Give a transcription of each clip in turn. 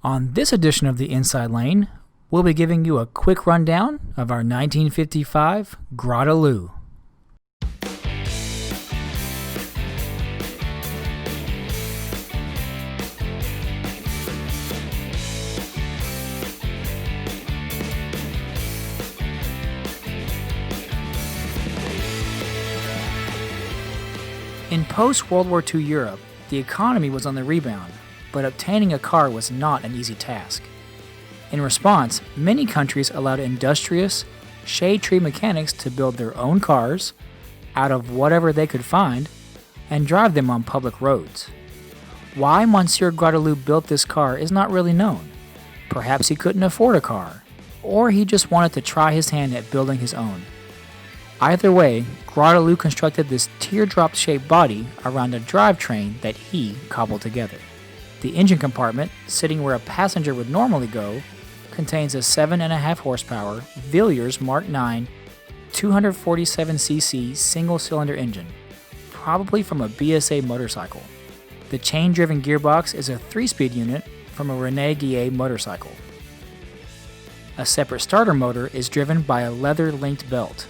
On this edition of the Inside Lane, we'll be giving you a quick rundown of our 1955 Gra-ta-LOO. In post-World War II Europe, the economy was on the rebound, but obtaining a car was not an easy task. In response, many countries allowed industrious, shade-tree mechanics to build their own cars out of whatever they could find and drive them on public roads. Why Monsieur Grataloup built this car is not really known. Perhaps he couldn't afford a car, or he just wanted to try his hand at building his own. Either way, Grataloup constructed this teardrop-shaped body around a drivetrain that he cobbled together. The engine compartment, sitting where a passenger would normally go, contains a 7.5 horsepower Villiers Mk.IV 247cc single-cylinder engine, probably from a B.S.A motorcycle. The chain-driven gearbox is a 3-speed unit from a René Gillet motorcycle. A separate starter motor is driven by a leather-linked belt.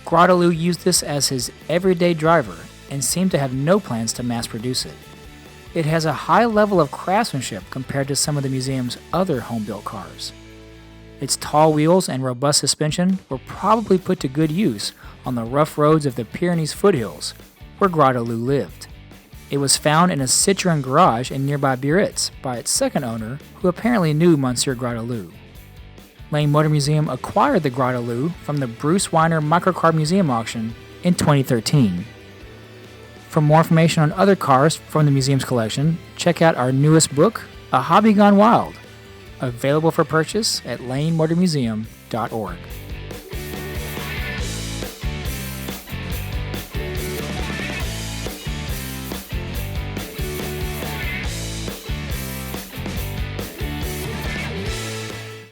Grataloup used this as his everyday driver and seemed to have no plans to mass produce it. It has a high level of craftsmanship compared to some of the museum's other home-built cars. Its tall wheels and robust suspension were probably put to good use on the rough roads of the Pyrenees foothills, where Grataloup lived. It was found in a Citroën garage in nearby Biarritz by its second owner, who apparently knew Monsieur Grataloup. Lane Motor Museum acquired the Gra-ta-LOO from the Bruce Weiner Microcar Museum auction in 2013. For more information on other cars from the museum's collection, check out our newest book, A Hobby Gone Wild, available for purchase at lanemotormuseum.org.